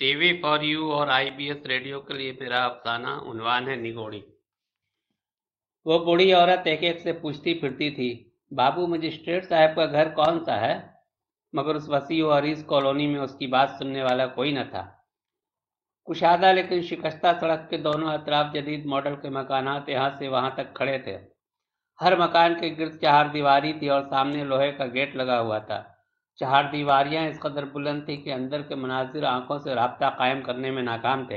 TV for you और IBS radio के लिए मेरा अफसाना उन्वान है निगोड़ी। वो बूढ़ी औरत एक एक से पूछती फिरती थी, बाबू मजिस्ट्रेट साहब का घर कौन सा है? मगर उस वसी व अरीज कॉलोनी में उसकी बात सुनने वाला कोई न था। कुशादा लेकिन शिकस्ता सड़क के दोनों अतराफ जदीद मॉडल के मकानात यहाँ से वहाँ तक खड़े थे। हर मकान के गिर्द चार दीवारी थी और सामने लोहे का गेट लगा हुआ था। चार दीवारियां इस कदर बुलंद थी कि अंदर के मनाजिर आंखों से राब्ता कायम करने में नाकाम थे।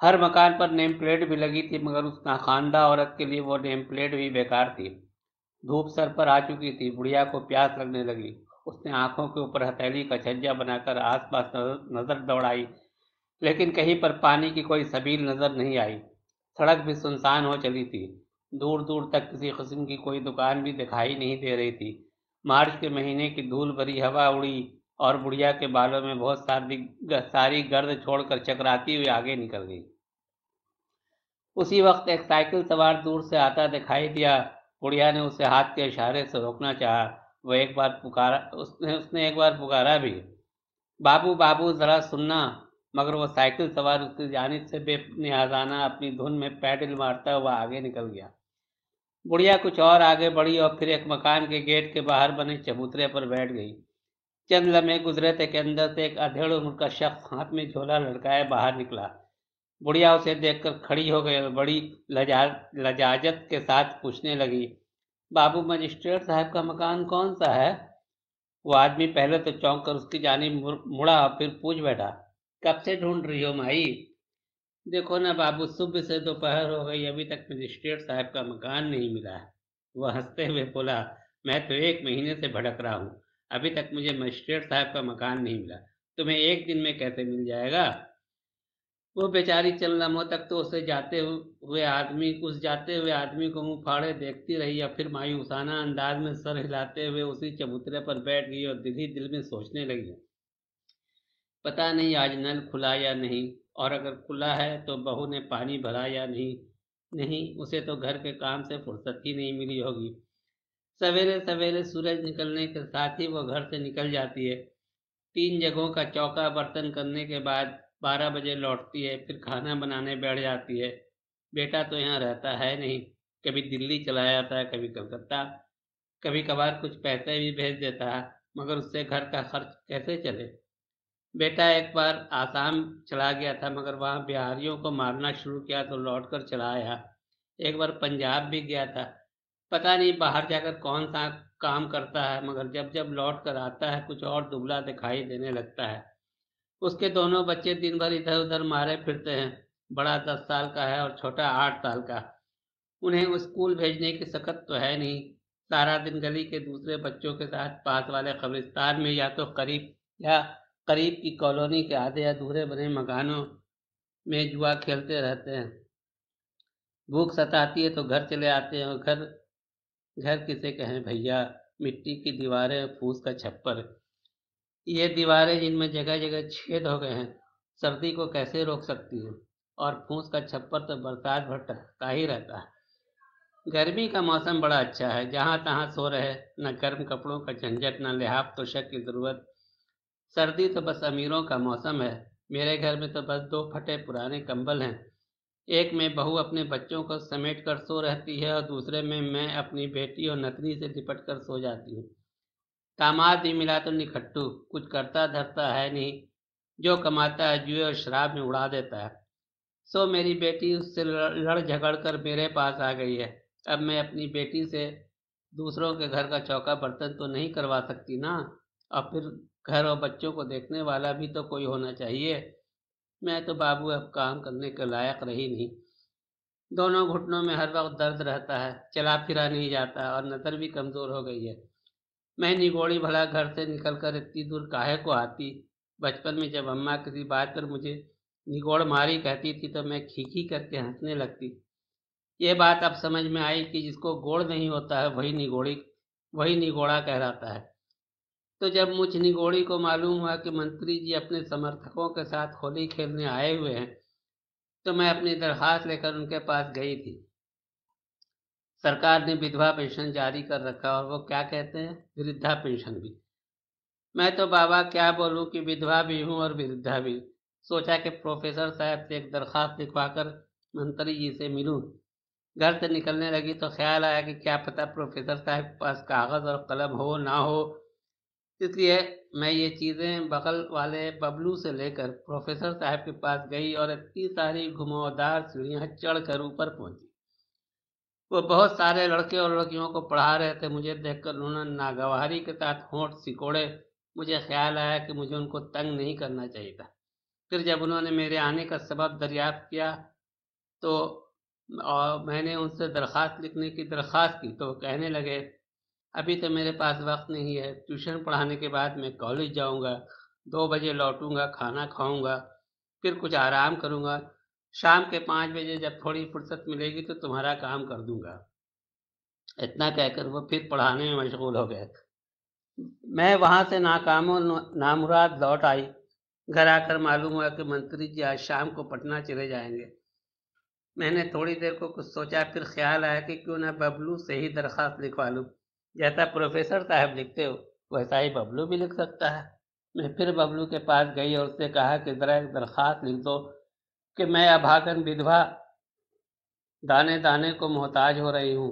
हर मकान पर नेम प्लेट भी लगी थी, मगर उस नाखानदा औरत के लिए वो नेम प्लेट भी बेकार थी। धूप सर पर आ चुकी थी। बुढ़िया को प्यास लगने लगी। उसने आंखों के ऊपर हथेली का छज्जा बनाकर आसपास नजर दौड़ाई, लेकिन कहीं पर पानी की कोई सबील नजर नहीं आई। सड़क भी सुनसान हो चली थी। दूर दूर तक किसी किस्म की कोई दुकान भी दिखाई नहीं दे रही थी। मार्च के महीने की धूल भरी हवा उड़ी और बुढ़िया के बालों में बहुत सारी गर्द छोड़कर चकराती हुई आगे निकल गई। उसी वक्त एक साइकिल सवार दूर से आता दिखाई दिया। बुढ़िया ने उसे हाथ के इशारे से रोकना चाहा। वो एक बार पुकारा उसने एक बार पुकारा भी, बाबू बाबू जरा सुनना। मगर वो साइकिल सवार उसकी जानिब से बेनियाजाना अपनी धुन में पैडल मारता हुआ आगे निकल गया। बुढ़िया कुछ और आगे बढ़ी और फिर एक मकान के गेट के बाहर बने चबूतरे पर बैठ गई। चंद लम्हे गुजरे थे कि अंदर से एक अधेड़ उम्र का शख्स हाथ में झोला लटकाए बाहर निकला। बुढ़िया उसे देखकर खड़ी हो गई और बड़ी लजाजत के साथ पूछने लगी, बाबू मजिस्ट्रेट साहब का मकान कौन सा है? वो आदमी पहले तो चौंक कर उसकी जानिब मुड़ा और फिर पूछ बैठा, कब से ढूंढ रही हो माई? देखो ना बाबू, सुबह से दोपहर हो गई, अभी तक मजिस्ट्रेट साहब का मकान नहीं मिला है। वह हंसते हुए बोला, मैं तो 1 महीने से भटक रहा हूँ, अभी तक मुझे मजिस्ट्रेट साहब का मकान नहीं मिला। तुम्हें एक दिन में कैसे मिल जाएगा? वो बेचारी चंद लम्हों तक तो उस जाते हुए आदमी को मुंह फाड़े देखती रही और फिर मायूसाना अंदाज में सर हिलाते हुए उसी चबूतरे पर बैठ गई और दिल ही दिल में सोचने लगी, पता नहीं आज नल खुला या नहीं, और अगर खुला है तो बहू ने पानी भरा या नहीं। नहीं, उसे तो घर के काम से फुर्सत ही नहीं मिली होगी। सवेरे सवेरे सूरज निकलने के साथ ही वो घर से निकल जाती है। 3 जगहों का चौका बर्तन करने के बाद 12 बजे लौटती है, फिर खाना बनाने बैठ जाती है। बेटा तो यहाँ रहता है नहीं, कभी दिल्ली चला जाता है, कभी कलकत्ता। कभी कभार कुछ पैसे भी भेज देता है, मगर उससे घर का खर्च कैसे चले? बेटा एक बार आसाम चला गया था, मगर वहाँ बिहारियों को मारना शुरू किया तो लौटकर चला आया। एक बार पंजाब भी गया था। पता नहीं बाहर जाकर कौन सा काम करता है, मगर जब जब लौट कर आता है कुछ और दुबला दिखाई देने लगता है। उसके दोनों बच्चे दिन भर इधर उधर मारे फिरते हैं। बड़ा 10 साल का है और छोटा 8 साल का। उन्हें स्कूल भेजने की सकत तो है नहीं। सारा दिन गली के दूसरे बच्चों के साथ पास वाले कब्रिस्तान में या करीब की कॉलोनी के आधे अधूरे बने मकानों में जुआ खेलते रहते हैं। भूख सताती है तो घर चले आते हैं, और घर घर किसे कहें भैया। मिट्टी की दीवारें, फूस का छप्पर, ये दीवारें जिनमें जगह जगह छेद हो गए हैं, सर्दी को कैसे रोक सकती हैं? और फूस का छप्पर तो बरसात भर टकता ही रहता है। गर्मी का मौसम बड़ा अच्छा है, जहाँ तहाँ सो रहे, न गर्म कपड़ों का झंझट, न लिहाफ तोशक की जरूरत। सर्दी तो बस अमीरों का मौसम है। मेरे घर में तो बस 2 फटे पुराने कंबल हैं। एक में बहू अपने बच्चों को समेट कर सो रहती है और दूसरे में मैं अपनी बेटी और नतनी से लिपट कर सो जाती हूँ। दामाद भी मिला तो निखट्टू, कुछ करता धरता है नहीं। जो कमाता है जुए और शराब में उड़ा देता है। सो मेरी बेटी उससे लड़ झगड़ कर मेरे पास आ गई है। अब मैं अपनी बेटी से दूसरों के घर का चौका बर्तन तो नहीं करवा सकती ना। और फिर घर और बच्चों को देखने वाला भी तो कोई होना चाहिए। मैं तो बाबू अब काम करने के लायक रही नहीं। दोनों घुटनों में हर वक्त दर्द रहता है, चला फिरा नहीं जाता और नज़र भी कमज़ोर हो गई है। मैं निगोड़ी भला घर से निकलकर इतनी दूर काहे को आती? बचपन में जब अम्मा किसी बात पर मुझे निगोड़ मारी कहती थी तो मैं खीखी करके हंसने लगती। ये बात अब समझ में आई कि जिसको गोड़ नहीं होता है वही निगोड़ा कहलाता है। तो जब मुझ निगोड़ी को मालूम हुआ कि मंत्री जी अपने समर्थकों के साथ होली खेलने आए हुए हैं, तो मैं अपनी दरखास्त लेकर उनके पास गई थी। सरकार ने विधवा पेंशन जारी कर रखा, और वो क्या कहते हैं, वृद्धा पेंशन भी। मैं तो बाबा क्या बोलूं कि विधवा भी हूं और वृद्धा भी। सोचा कि प्रोफेसर साहब से एक दरख्वास्त लिखवाकर मंत्री जी से मिलूं। घर से निकलने लगी तो ख्याल आया कि क्या पता प्रोफेसर साहब के पास कागज़ और कलम हो ना हो, इसलिए मैं ये चीज़ें बगल वाले बबलू से लेकर प्रोफेसर साहब के पास गई और इतनी सारी घुमावदार सीढ़ियाँ चढ़कर ऊपर पहुंची। वो बहुत सारे लड़के और लड़कियों को पढ़ा रहे थे। मुझे देखकर उन्होंने नागवारी के साथ होंठ सिकोड़े। मुझे ख्याल आया कि मुझे उनको तंग नहीं करना चाहिए था। फिर जब उन्होंने मेरे आने का सबब दरियाफ्त किया तो और मैंने उनसे दरख्वास्त लिखने की दरख्वास्त की तो वो कहने लगे, अभी तो मेरे पास वक्त नहीं है, ट्यूशन पढ़ाने के बाद मैं कॉलेज जाऊंगा, 2 बजे लौटूंगा, खाना खाऊंगा, फिर कुछ आराम करूंगा, शाम के 5 बजे जब थोड़ी फुर्सत मिलेगी तो तुम्हारा काम कर दूंगा। इतना कहकर वो फिर पढ़ाने में मशगूल हो गए। मैं वहां से नाकामो नामुराद लौट आई। घर आकर मालूम हुआ कि मंत्री जी आज शाम को पटना चले जाएंगे। मैंने थोड़ी देर को कुछ सोचा, फिर ख्याल आया कि क्यों ना बबलू से ही दरख्वास्त लिखवा लूं। जैसा प्रोफेसर साहब लिखते हो वैसा ही बबलू भी लिख सकता है। मैं फिर बबलू के पास गई और उससे कहा कि ज़रा एक दरख्वास्त लिख दो कि मैं अभागन विधवा दाने दाने को मोहताज हो रही हूँ।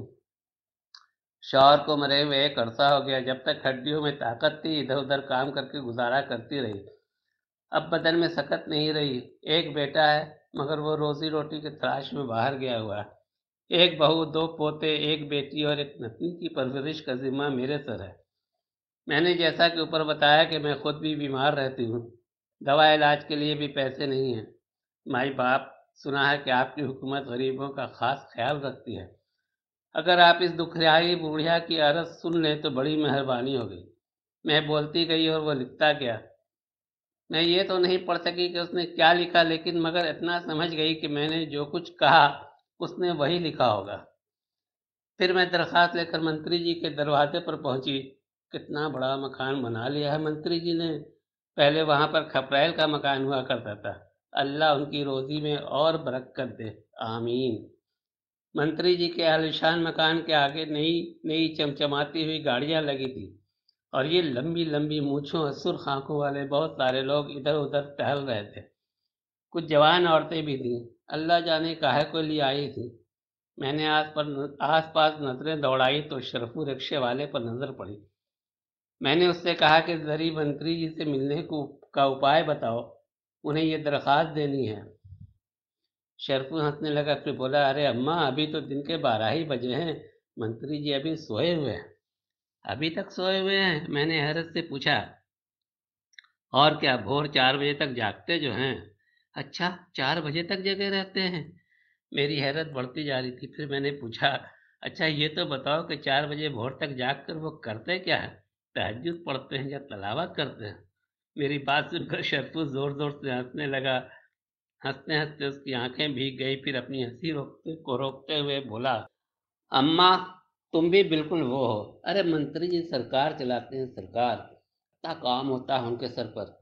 शौहर को मरे हुए एक अरसा हो गया। जब तक हड्डियों में ताकत थी इधर उधर काम करके गुजारा करती रही। अब बदन में सकत नहीं रही। एक बेटा है मगर वो रोजी रोटी के तलाश में बाहर गया हुआ है। एक बहू, 2 पोते, एक बेटी और एक नतनी की परवरिश का जिम्मा मेरे सर है। मैंने जैसा कि ऊपर बताया कि मैं खुद भी बीमार रहती हूँ। दवा इलाज के लिए भी पैसे नहीं हैं। माई बाप, सुना है कि आपकी हुकूमत गरीबों का खास ख्याल रखती है। अगर आप इस दुखियारी बुढ़िया की अर्ज सुन लें तो बड़ी मेहरबानी होगी। मैं बोलती गई और वो लिखता गया। मैं ये तो नहीं पढ़ सकी कि उसने क्या लिखा, लेकिन मगर इतना समझ गई कि मैंने जो कुछ कहा उसने वही लिखा होगा। फिर मैं दरख्वास्त लेकर मंत्री जी के दरवाजे पर पहुंची। कितना बड़ा मकान बना लिया है मंत्री जी ने। पहले वहां पर खपरेल का मकान हुआ करता था। अल्लाह उनकी रोजी में और बरकत दे, आमीन। मंत्री जी के आलीशान मकान के आगे नई नई चमचमाती हुई गाड़ियां लगी थी और ये लंबी लंबी मूछों और सुर्ख आंखों वाले बहुत सारे लोग इधर उधर टहल रहे थे। कुछ जवान औरतें भी थीं। अल्लाह जाने काहे को लिए आई थी। मैंने आस पास नजरें दौड़ाई तो शरफू रिक्शे वाले पर नजर पड़ी। मैंने उससे कहा कि जरी मंत्री जी से मिलने को का उपाय बताओ, उन्हें ये दरख्वास्त देनी है। शरफू हंसने लगा, फिर बोला, अरे अम्मा, अभी तो दिन के 12 ही बजे हैं। मंत्री जी अभी सोए हुए हैं। अभी तक सोए हुए हैं? मैंने हैरत से पूछा। और क्या, भोर 4 बजे तक जागते जो हैं। अच्छा, 4 बजे तक जगे रहते हैं? मेरी हैरत बढ़ती जा रही थी। फिर मैंने पूछा, अच्छा ये तो बताओ कि 4 बजे भोर तक जाग कर वो करते क्या है? तहज्जुद पढ़ते हैं या तलावत करते हैं? मेरी बात सुनकर शरफू जोर जोर से हंसने लगा। हंसते हंसते उसकी आंखें भीग गई। फिर अपनी हंसी रोकते हुए बोला, अम्मा, तुम भी बिल्कुल वो हो। अरे मंत्री जी सरकार चलाते हैं, सरकार। इतना काम होता है उनके सर पर।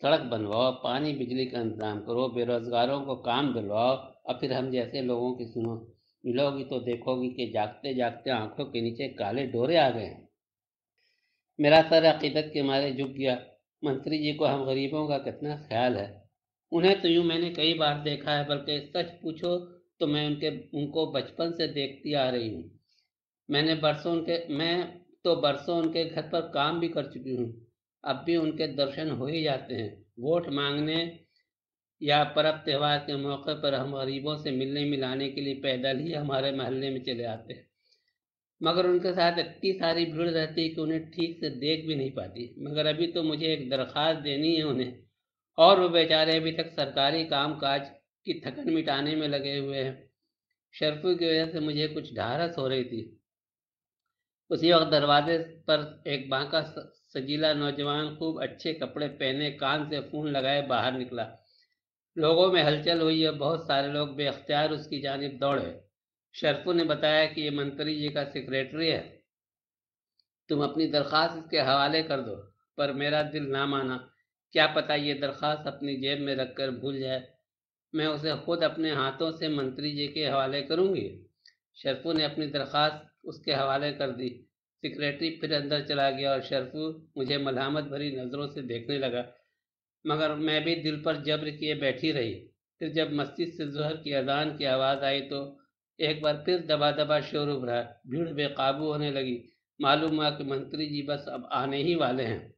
सड़क बनवाओ, पानी बिजली का इंतजाम करो, बेरोजगारों को काम दिलवाओ, और फिर हम जैसे लोगों की सुनो। मिलोगी तो देखोगी कि जागते जागते आंखों के नीचे काले डोरे आ गए हैं। मेरा सर अकीदत के मारे झुक गया। मंत्री जी को हम गरीबों का कितना ख्याल है। उन्हें तो यूं मैंने कई बार देखा है, बल्कि सच पूछो तो मैं उनको बचपन से देखती आ रही हूँ। मैं तो बरसों उनके घर पर काम भी कर चुकी हूँ। अब भी उनके दर्शन हो ही जाते हैं। वोट मांगने या पर्व त्योहार के मौके पर हम गरीबों से मिलने मिलाने के लिए पैदल ही हमारे मोहल्ले में चले आते हैं। मगर उनके साथ इतनी सारी भीड़ रहती है कि उन्हें ठीक से देख भी नहीं पाती। मगर अभी तो मुझे एक दरख्वास्त देनी है उन्हें, और वो बेचारे अभी तक सरकारी काम काज की थकन मिटाने में लगे हुए हैं। शर्फू की वजह से मुझे कुछ ढारस हो रही थी। उसी वक्त दरवाजे पर एक बांका सजीला नौजवान खूब अच्छे कपड़े पहने, कान से फोन लगाए बाहर निकला। लोगों में हलचल हुई और बहुत सारे लोग बेख्तियार उसकी जानिब दौड़े। शरफू ने बताया कि ये मंत्री जी का सेक्रेटरी है, तुम अपनी दरख्वास्त इसके हवाले कर दो। पर मेरा दिल ना माना। क्या पता ये दरख्वास्त अपनी जेब में रखकर भूल जाए। मैं उसे खुद अपने हाथों से मंत्री जी के हवाले करूंगी। शरफू ने अपनी दरख्वास्त उसके हवाले कर दी। सेक्रेटरी फिर अंदर चला गया और शरफू मुझे मलहमत भरी नज़रों से देखने लगा। मगर मैं भी दिल पर जब्र किए बैठी रही। फिर जब मस्जिद से ज़ोहर की अजान की आवाज़ आई तो एक बार फिर दबा दबा शोर उभरा। भीड़ बेकाबू होने लगी। मालूम हुआ कि मंत्री जी बस अब आने ही वाले हैं।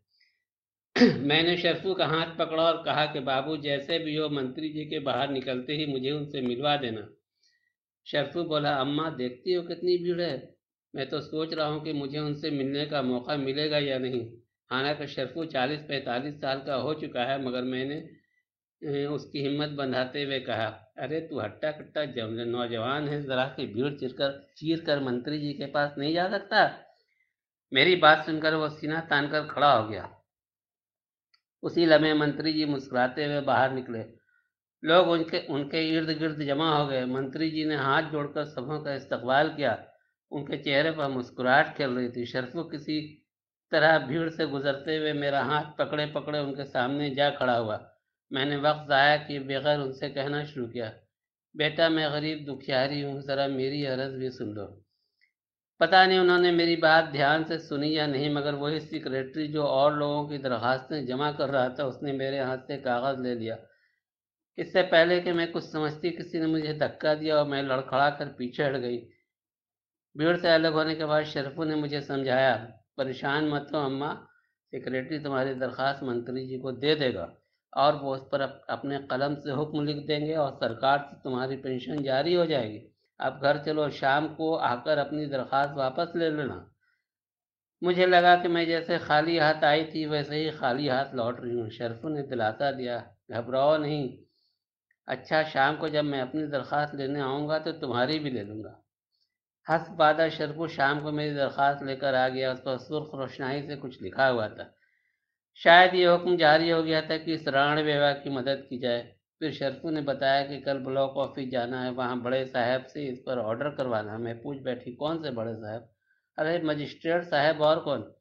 मैंने शर्फू का हाथ पकड़ा और कहा कि बाबू जैसे भी हो मंत्री जी के बाहर निकलते ही मुझे उनसे मिलवा देना। शर्फू बोला, अम्मा देखती हो कितनी भीड़ है। मैं तो सोच रहा हूँ कि मुझे उनसे मिलने का मौका मिलेगा या नहीं। हालांकि शर्फू 40-45 साल का हो चुका है, मगर मैंने उसकी हिम्मत बंधाते हुए कहा, अरे तू हट्टा कट्टा नौजवान है, जरा सी भीड़ चीर कर मंत्री जी के पास नहीं जा सकता। मेरी बात सुनकर वो सीना तानकर खड़ा हो गया। उसी लम्हे मंत्री जी मुस्कुराते हुए बाहर निकले। लोग उनके उनके इर्द गिर्द जमा हो गए। मंत्री जी ने हाथ जोड़कर सबों का इस्तकबाल किया। उनके चेहरे पर मुस्कुराहट खेल रही थी। शर्फू किसी तरह भीड़ से गुजरते हुए मेरा हाथ पकड़े पकड़े उनके सामने जा खड़ा हुआ। मैंने वक्त ज़ाया किए बगैर उनसे कहना शुरू किया, बेटा मैं गरीब दुखियारी हूँ, ज़रा मेरी अर्ज़ भी सुन लो। पता नहीं उन्होंने मेरी बात ध्यान से सुनी या नहीं, मगर वही सेक्रेटरी जो और लोगों की दरखास्तें जमा कर रहा था, उसने मेरे हाथ से कागज़ ले लिया। इससे पहले कि मैं कुछ समझती, किसी ने मुझे धक्का दिया और मैं लड़खड़ा कर पीछे हट गई। भीड़ से अलग होने के बाद शरफू ने मुझे समझाया, परेशान मत हो अम्मा, सेक्रेटरी तुम्हारी दरखास्त मंत्री जी को दे देगा और वो उस पर अपने कलम से हुक्म लिख देंगे और सरकार से तुम्हारी पेंशन जारी हो जाएगी। अब घर चलो, शाम को आकर अपनी दरखास्त वापस ले लेना। मुझे लगा कि मैं जैसे खाली हाथ आई थी वैसे ही खाली हाथ लौट रही हूँ। शरफू ने दिलासा दिया, घबराओ नहीं। अच्छा, शाम को जब मैं अपनी दरखास्त लेने आऊँगा तो तुम्हारी भी ले लूँगा। हंस बादा शरफू शाम को मेरी दरखास्त लेकर आ गया। उस पर सुर्ख रोशनाई से कुछ लिखा हुआ था। शायद ये हुक्म जारी हो गया था कि इस राण बेवा की मदद की जाए। फिर शरफू ने बताया कि कल ब्लॉक ऑफिस जाना है, वहाँ बड़े साहब से इस पर ऑर्डर करवाना है। मैं पूछ बैठी, कौन से बड़े साहब? अरे मजिस्ट्रेट साहब, और कौन?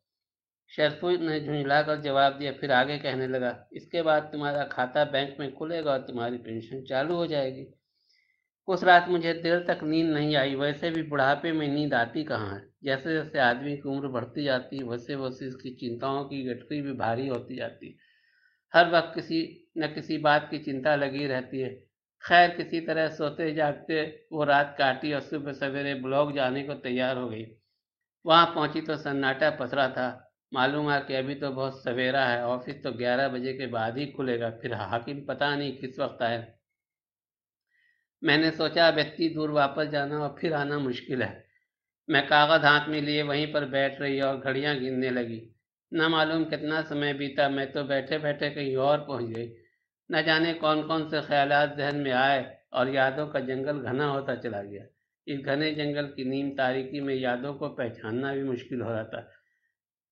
शरफू ने झुंझलाकर जवाब दिया। फिर आगे कहने लगा, इसके बाद तुम्हारा खाता बैंक में खुलेगा और तुम्हारी पेंशन चालू हो जाएगी। उस रात मुझे देर तक नींद नहीं आई। वैसे भी बुढ़ापे में नींद आती कहाँ है। जैसे जैसे आदमी की उम्र बढ़ती जाती वैसे वैसे इसकी चिंताओं की गठरी भी भारी होती जाती। हर वक्त किसी न किसी बात की चिंता लगी रहती है। खैर, किसी तरह सोते जागते वो रात काटी और सुबह सवेरे ब्लॉक जाने को तैयार हो गई। वहां पहुंची तो सन्नाटा पसरा था। मालूम है कि अभी तो बहुत सवेरा है, ऑफिस तो 11 बजे के बाद ही खुलेगा। फिर हाकिम पता नहीं किस वक्त आए। मैंने सोचा अब इतनी दूर वापस जाना और फिर आना मुश्किल है। मैं कागज हाथ में लिए वहीं पर बैठ रही और घड़ियां गिनने लगी। न मालूम कितना समय बीता, मैं तो बैठे बैठे कहीं और पहुंच गई। न जाने कौन कौन से ख्यालात जहन में आए और यादों का जंगल घना होता चला गया। इस घने जंगल की नीम तारीकी में यादों को पहचानना भी मुश्किल हो रहा था।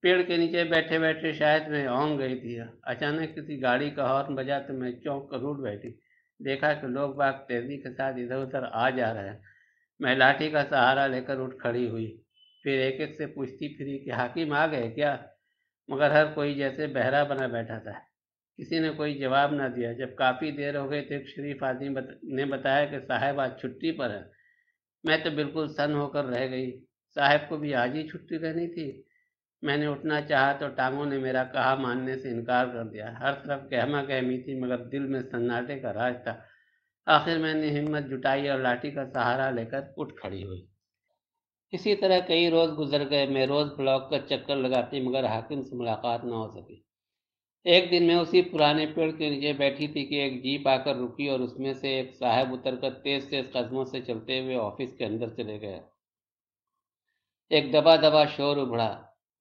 पेड़ के नीचे बैठे बैठे शायद मैं औंग गई थी। अचानक किसी गाड़ी का हॉर्न बजा तो मैं चौंक कर उठ बैठी। देखा कि लोग बाग तेजी के साथ इधर उधर आ जा रहे हैं। मैं लाठी का सहारा लेकर उठ खड़ी हुई। फिर एक एक से पूछती फिरी कि हाकिम आ गए क्या, मगर हर कोई जैसे बहरा बना बैठा था। किसी ने कोई जवाब न दिया। जब काफ़ी देर हो गई तो एक शरीफ आदमी ने बताया कि साहब आज छुट्टी पर है। मैं तो बिल्कुल सन्न होकर रह गई। साहब को भी आज ही छुट्टी रहनी थी। मैंने उठना चाहा तो टांगों ने मेरा कहा मानने से इनकार कर दिया। हर तरफ गहमा गहमी थी, मगर दिल में सन्नाटे का राज था। आखिर मैंने हिम्मत जुटाई और लाठी का सहारा लेकर उठ खड़ी हुई। इसी तरह कई रोज गुजर गए। मैं रोज ब्लॉक का चक्कर लगाती, मगर हाकिम से मुलाकात न हो सकी। एक दिन मैं उसी पुराने पेड़ के नीचे बैठी थी कि एक जीप आकर रुकी और उसमें से एक साहब उतरकर तेज तेज कदमों से चलते हुए ऑफिस के अंदर चले गए। एक दबा दबा शोर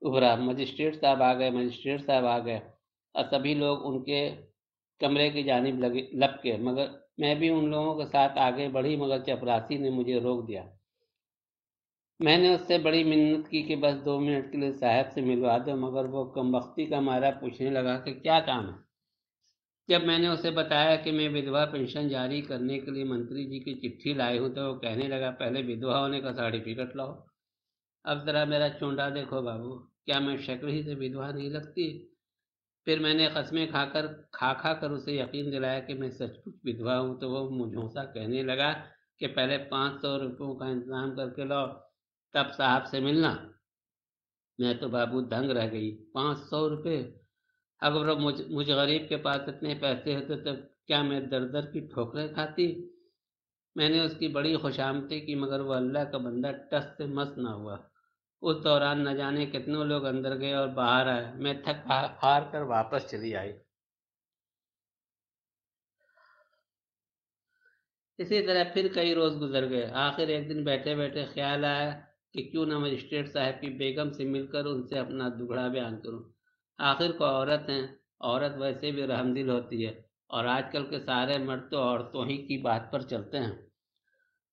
उभरा, मजिस्ट्रेट साहब आ गए, मजिस्ट्रेट साहब आ गए। और सभी लोग उनके कमरे की जानिब लगे लपके, मगर मैं भी उन लोगों के साथ आगे बढ़ी, मगर चपरासी ने मुझे रोक दिया। मैंने उससे बड़ी मिन्नत की कि बस 2 मिनट के लिए साहब से मिलवा दो, मगर वो कमबख्ती का मारा पूछने लगा कि क्या काम है। जब मैंने उसे बताया कि मैं विधवा पेंशन जारी करने के लिए मंत्री जी की चिट्ठी लाई हूँ, तो वो कहने लगा, पहले विधवा होने का सर्टिफिकेट लाओ। अब जरा मेरा चूंडा देखो बाबू, क्या मैं शक्ल ही से विधवा नहीं लगती? फिर मैंने कस्में खा कर उसे यकीन दिलाया कि मैं सचमुच विधवा हूँ। तो वो मुझोसा कहने लगा कि पहले 500 रुपयों का इंतजाम करके लाओ, तब साहब से मिलना। मैं तो बाबू दंग रह गई। 500 रुपये! अगर वो मुझ गरीब के पास इतने पैसे होते तो क्या मैं दर दर की ठोकरें खाती। मैंने उसकी बड़ी खुशामदी की, मगर वो अल्लाह का बंदा टस से मस ना हुआ। उस दौरान न जाने कितने लोग अंदर गए और बाहर आए। मैं थक हार कर वापस चली आई। इसी तरह फिर कई रोज गुजर गए। आखिर एक दिन बैठे बैठे ख्याल आया कि क्यों न मजिस्ट्रेट साहब की बेगम से मिलकर उनसे अपना दुखड़ा बयान करूं। आखिर को औरत हैं, औरत वैसे भी रहमदिल होती है, और आजकल के सारे मर्द तो औरतों ही की बात पर चलते हैं।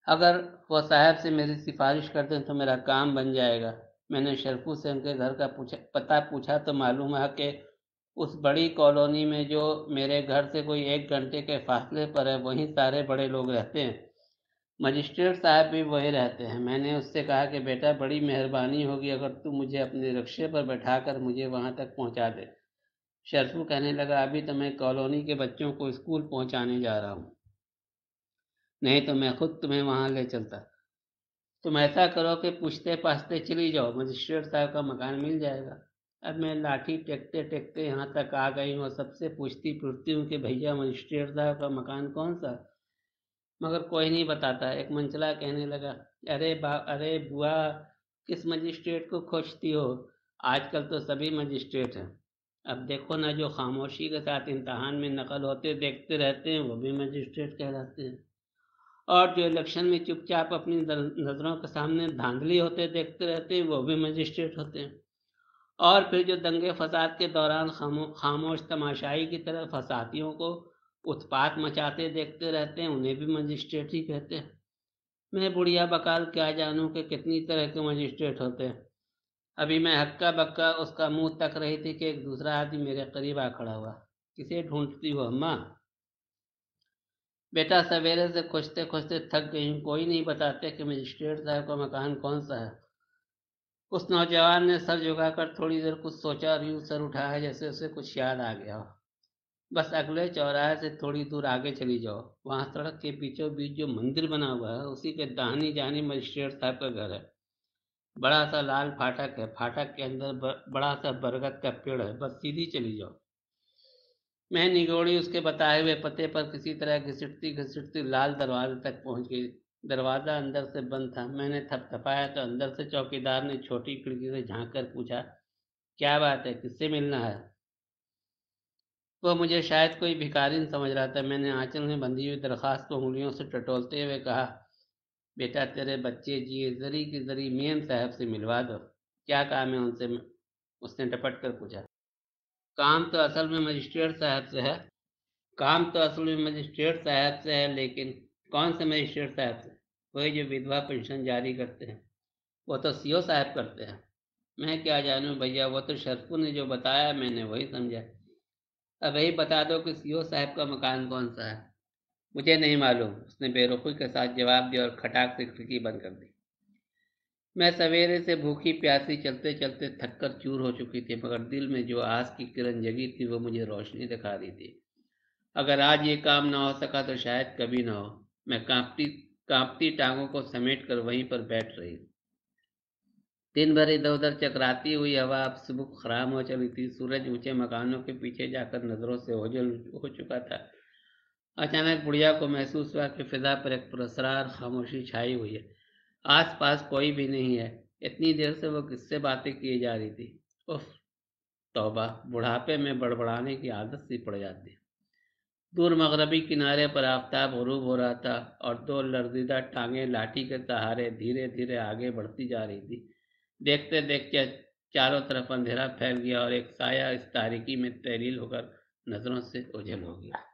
अगर वो साहब से मेरी सिफारिश कर दें तो मेरा काम बन जाएगा। मैंने शरफू से उनके घर का पता पूछा तो मालूम है कि उस बड़ी कॉलोनी में जो मेरे घर से कोई 1 घंटे के फासले पर है, वहीं सारे बड़े लोग रहते हैं। मजिस्ट्रेट साहब भी वही रहते हैं। मैंने उससे कहा कि बेटा, बड़ी मेहरबानी होगी अगर तू मुझे अपने रिक्शे पर बैठाकर मुझे वहां तक पहुंचा दे। शरफू कहने लगा, अभी तो मैं कॉलोनी के बच्चों को स्कूल पहुंचाने जा रहा हूँ, नहीं तो मैं खुद तुम्हें वहां ले चलता। तुम ऐसा करो कि पूछते पाछते चली जाओ, मजिस्ट्रेट साहब का मकान मिल जाएगा। अब मैं लाठी टेकते टेकते यहाँ तक आ गई हूँ और सबसे पूछती फिरती हूँ कि भैया, मजिस्ट्रेट साहब का मकान कौन सा, मगर कोई नहीं बताता। एक मंचला कहने लगा, अरे बुआ, किस मजिस्ट्रेट को खोजती हो, आजकल तो सभी मजिस्ट्रेट हैं। अब देखो ना, जो खामोशी के साथ इम्तहान में नकल होते देखते रहते हैं वो भी मजिस्ट्रेट कहलाते हैं, और जो इलेक्शन में चुपचाप अपनी नज़रों के सामने धांधली होते देखते रहते हैं वो भी मजिस्ट्रेट होते हैं, और फिर जो दंगे फसाद के दौरान खामोश तमाशाई की तरह फसातियों को उत्पात मचाते देखते रहते हैं उन्हें भी मजिस्ट्रेट ही कहते हैं। मैं बुढ़िया बकाल क्या जानूं कि कितनी तरह के मजिस्ट्रेट होते हैं। अभी मैं हक्का बक्का उसका मुंह तक रही थी कि एक दूसरा आदमी मेरे करीब आ खड़ा हुआ। किसे ढूंढती हो अम्मा? बेटा, सवेरे से खोजते खोजते थक गई हूँ, कोई नहीं बताते कि मजिस्ट्रेट साहब का मकान कौन सा है। उस नौजवान ने सर झुकाकर थोड़ी देर कुछ सोचा और यूं सर उठाया जैसे उसे कुछ याद आ गया हो। बस अगले चौराहे से थोड़ी दूर आगे चली जाओ, वहां सड़क के बीचों बीच जो मंदिर बना हुआ है उसी के दाहिनी जानी मजिस्ट्रेट साहब का घर है। बड़ा सा लाल फाटक है, फाटक के अंदर बड़ा सा बरगद का पेड़ है, बस सीधी चली जाओ। मैं निगोड़ी उसके बताए हुए पते पर किसी तरह घिसटती घिसटती लाल दरवाजे तक पहुंच गई। दरवाजा अंदर से बंद था। मैंने थपथपाया तो अंदर से चौकीदार ने छोटी खिड़की से झांक कर पूछा, क्या बात है, किससे मिलना है? वह मुझे शायद कोई भिखारिन समझ रहा था। मैंने आंचल में बंधी हुई दरखास्त को उंगलियों से टटोलते हुए कहा, बेटा, तेरे बच्चे जिए जरी की जरी मेम साहब से मिलवा दो। क्या काम है उनसे? उसने डपट कर पूछा। काम तो असल में मजिस्ट्रेट साहब से है। काम तो असल में मजिस्ट्रेट साहब से है, लेकिन कौन से मजिस्ट्रेट साहब से? वही जो विधवा पेंशन जारी करते हैं। वो तो सीओ साहब करते हैं। मैं क्या जानूं भैया, वो तो शरफू ने जो बताया मैंने वही समझा। अब यही बता दो कि सीओ साहब का मकान कौन सा है। मुझे नहीं मालूम, उसने बेरुखी के साथ जवाब दिया और खटाक से खिड़की बंद कर दी। मैं सवेरे से भूखी प्यासी चलते चलते थक कर चूर हो चुकी थी, मगर दिल में जो आस की किरण जगी थी वो मुझे रोशनी दिखा रही थी। अगर आज ये काम ना हो सका तो शायद कभी ना हो। मैं कांपती कांपती टांगों को समेट कर वहीं पर बैठ रही। दिन भर इधर उधर चकराती हुई हवा अब सुबह खराब हो चली थी। सूरज ऊंचे मकानों के पीछे जाकर नजरों से ओझल हो चुका था। अचानक बुढ़िया को महसूस हुआ कि फिजा पर एक पुरस्कार खामोशी छाई हुई है। आस पास कोई भी नहीं है। इतनी देर से वो किससे बातें किए जा रही थी। उफ, तौबा, बुढ़ापे में बड़बड़ाने की आदत सी पड़ जाती है। दूर मगरबी किनारे पर आफताब गुरूब हो रहा था और दो लरजीदा टांगे लाठी के सहारे धीरे धीरे आगे बढ़ती जा रही थी। देखते देखते चारों तरफ अंधेरा फैल गया और एक साया इस तारीकी में तहलील होकर नजरों से ओझल हो गया।